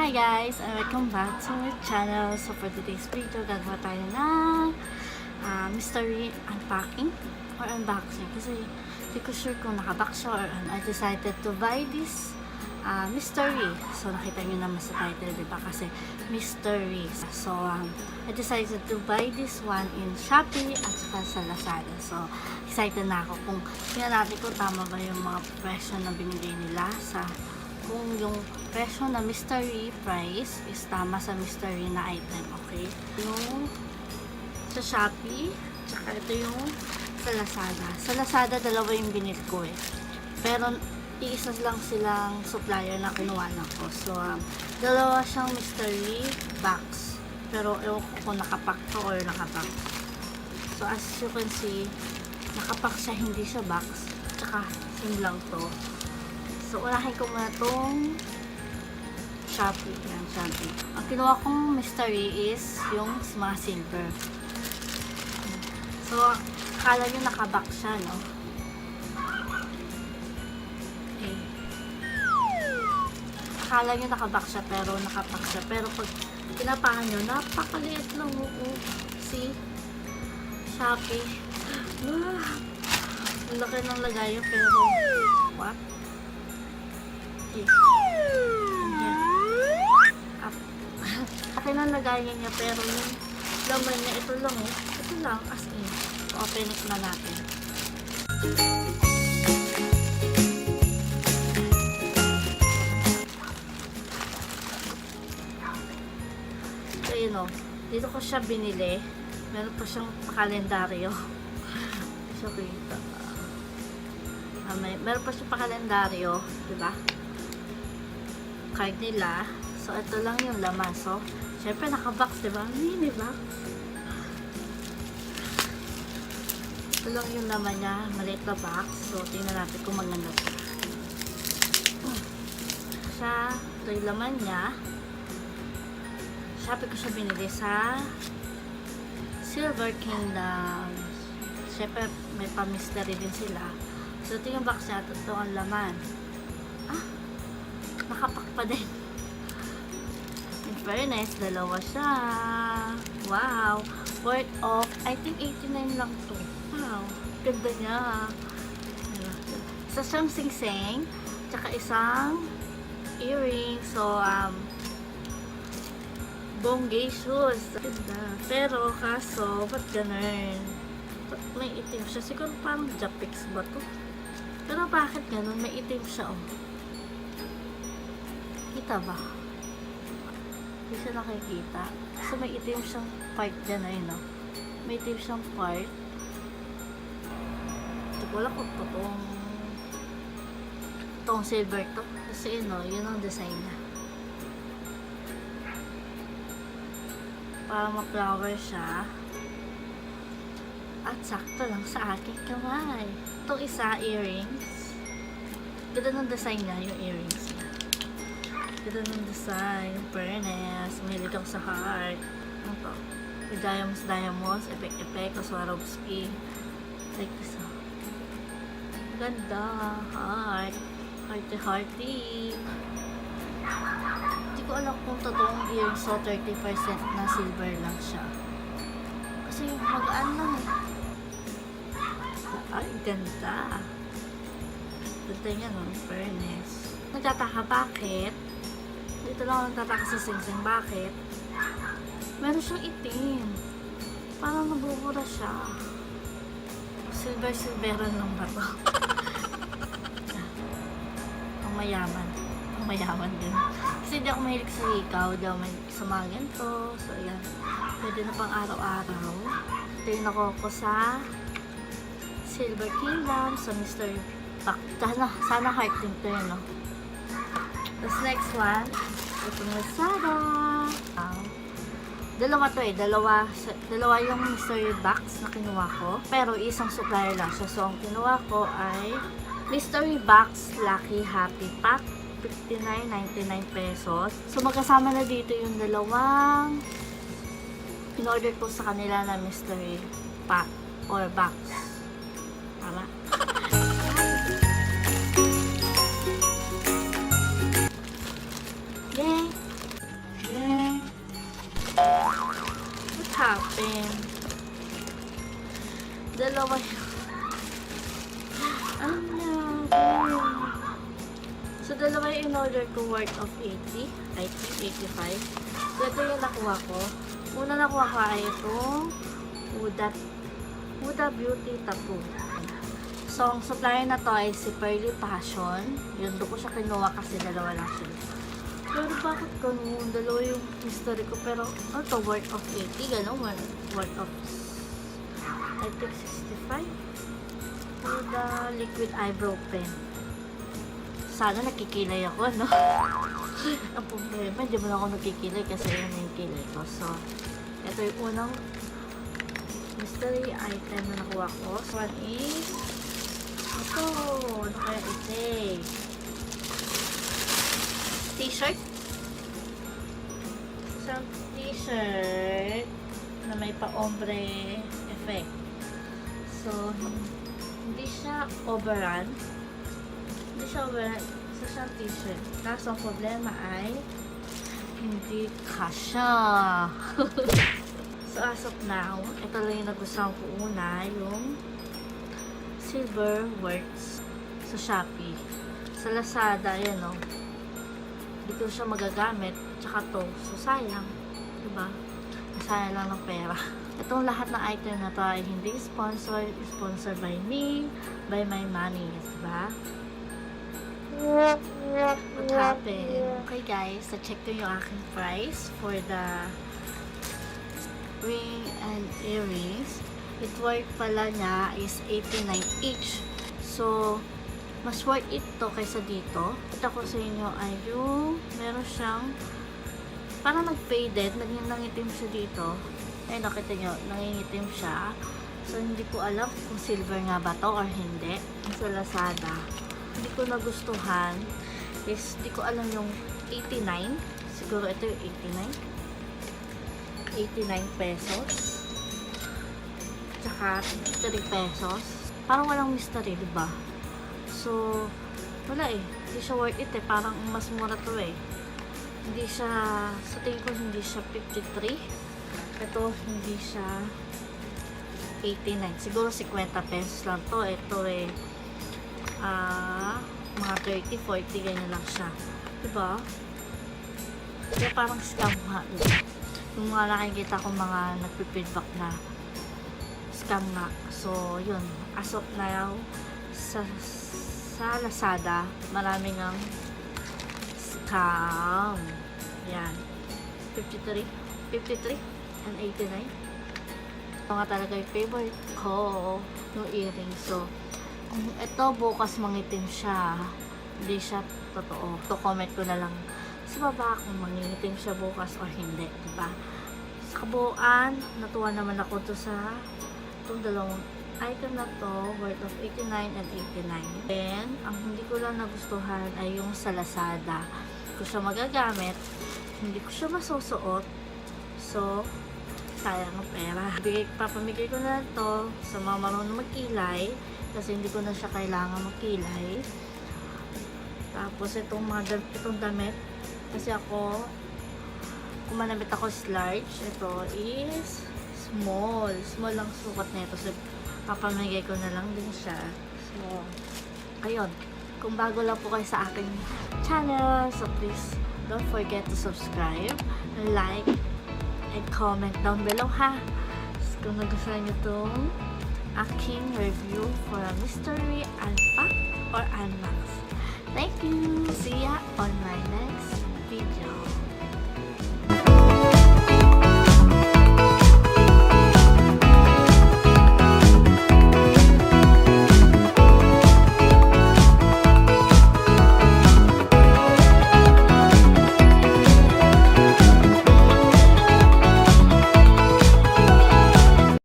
Hi guys, and welcome back to my channel. So for today's video, gagawa tayo ng mystery unpacking or unboxing kasi hindi ko sure kung nakabox siya or I decided to buy this mystery. So nakita nyo naman sa title, diba? Kasi mystery. So I decided to buy this one in Shopee at saka sa Lazada. So excited na ako kung tingnan natin kung tama ba yung mga presyo na binigay nila sa kung yung presyo na mystery price is tama sa mystery na item, okay? Yung sa Shopee, tsaka ito yung sa Lazada. Sa Lazada, dalawa yung binili ko eh. Pero, iisa lang silang supplier na kinuha na ko. So, dalawa siyang mystery box. Pero, ewan ko kung nakapack to or nakapack. So, as you can see, nakapack siya, hindi siya box. Tsaka, same lang to. So, unahin ko muna itong Shopee. Yan, Shopee. Ang kinuha kong mystery is yung mga silver. So, akala nyo nakabox siya, no? Okay. Akala nyo nakabox siya, pero nakapack siya. Pero pag pinapahan nyo, napakaliit lang mo. See? Shopee. Ang laki ng lagayo, pero what? Akin ang lagayan niya pero yung laman niya ito lang eh. Ito lang as in. Open it na natin. So yun o. Dito ko siya binili. Meron pa siyang kalendaryo. So kita. Meron pa siyang kalendaryo. Diba? Card nila. So, ito lang yung laman. So, syempre naka-box, diba? Mini box. Ito lang yung laman niya. Maliit na box. So, tingnan natin kung maganda siya. Ito yung laman niya. Shopee ko siya binili sa Silver Kingdom. Syempre, may pa-mystery din sila. So, ito yung box niya. Ito ang laman. Nakapak pa din. Very nice. Dalawa siya. Wow. Worth of, I think 89 lang to. Wow. Ganda niya. Isa siyang sing-sing. Tsaka isang earring. So, bonggay shoes. Ganda. Pero, kaso, ba't ganun? May itim siya. Siguro parang Japix ba to? Pero bakit ganun? May itim siya, oh. Kita ba? Hindi siya nakikita. So, may itim siyang part dyan, ayun, no? May itim siyang part. Ito ko lang kung itong silver to. Kasi, yun, no? Yun ang design niya. Para ma-flower siya. At sakto lang sa aking kamay. Itong isa, earrings. Ganda ng design niya, yung earrings niya. Ganda ng design, fairness, mahilig ako sa heart. Ano to? With diamonds, effect, Swarovski. Like this, oh. Ganda, heart. Hearty. Hindi ko alam kung totoong earrings, so 30% na silver lang siya. Kasi magaan lang eh. Ay, ganda. Ganda niya, no? Fairness. Nagtataka bakit? Dito lang ako nagtataka sa sing-sing. Bakit? Meron siyang itim. Parang nabubura siya. Silver-silveran lang ba to? Ang mayaman. Ang mayaman din. Kasi hindi ako mahilig sa hikaw. Hindi ako mahilig sa mga ganito. So, ayan. Pwede na pang araw-araw. Ito yung nakuha ko sa Silver Kingdom. Sa Mr. Pack. Sana heart din to yun, no? Tapos next one, itong Lazada. Dalawa to eh. Dalawa yung mystery box na kinuha ko. Pero isang supplier lang siya. So, ang kinuha ko ay mystery box Lucky Happy Pack. 59.99 pesos. So, magkasama na dito yung dalawang in-order ko sa kanila na mystery pack or box. Tama? Yay! pen. Dalawa yun. So, dalawa yung in-order ko worth of 80. I think 85. So, ito yung nakuha ko. Una nakuha ko ay itong Huda Beauty Tattoo. So, ang supplier na to ay si Pearly Passion. Yun, doon ko siya kinuha kasi dalawa lang siya. Pero bakit ganun? Dalawa yung mystery ko. Pero, ano to? Worth of 80. Ganun. Worth of, I think 65. Huda Liquid Eyebrow Pen. Sana nakikilay ako, no? Ang problema, hindi mo na ako nakikilay kasi yun yung kilay ko. So, ito yung unang mystery item na nakuha ko. So, one is ito. Ano kaya ito? T-shirt. Isang t-shirt na may pa-ombre effect. So, hindi siya overrun. Hindi siya overrun. Isa siyang t-shirt. Tapos, ang problema ay hindi kasha. So, as of now, ito lang yung nagustuhan ko una, yung Silver Works sa Shopee. Sa Lazada, ayan o. Hindi ko siya magagamit. Tsaka to. So, sayang. Diba? Sayang lang ng pera. Itong lahat ng item na to ay hindi sponsored. Sponsored by me, by my money. Diba? What happened? Okay guys, so check ko yung aking price for the ring and earrings. It worth pala niya is 89 each. So, mas worth it to kaysa dito. Ito ko sa inyo ay yung meron siyang parang nag-faded, nangitim siya dito. Ay, nakita nyo, nangingitim siya. So, hindi ko alam kung silver nga ba to or hindi. Sa Lazada. Hindi ko nagustuhan is, hindi ko alam yung 89. Siguro ito yung 89 pesos. Tsaka 3 pesos. Parang walang mystery, diba? So, wala eh. Hindi siya worth it eh. Parang mas mura to eh. Hindi siya, sa tingin ko hindi siya 53. Ito, hindi siya 89. Siguro 50 pesos lang to. Ito eh, mga 30, 40, ganyan lang siya. Diba? Kaya parang scam nga. Yung mga nakikita ko mga nagpipidback na scam nga. So, yun. As of now, sa Lazada, maraming ang scam. Yan. 53 and 89. Ito nga talaga yung favorite ko, yung earring. So, kung ito bukas mangitim siya, hindi siya totoo. To comment ko na lang sa baba kung mangingitim siya bukas or hindi, diba? Sa kabuuan, natuwa naman ako to sa itong dalawang item na to, worth of 89 and 89. Then, ang hindi ko lang nagustuhan ay yung sa Lazada. Hindi ko siya magagamit, hindi ko siya masusuot. So, sayang ang pera. Papamigay ko na to sa mga marunong magkilay kasi hindi ko na siya kailangan magkilay. Tapos, itong damit kasi ako, kung manamit ako is large, ito is small. Small lang sukat nito. So, papamigay ko na lang din siya. So, ayun. Kung bago lang po kayo sa aking channel, so please don't forget to subscribe, like, and comment down below ha. So, kung nagustuhan nyo itong aking review for a mystery, unpack, or unbox. Thank you! See ya on my next video.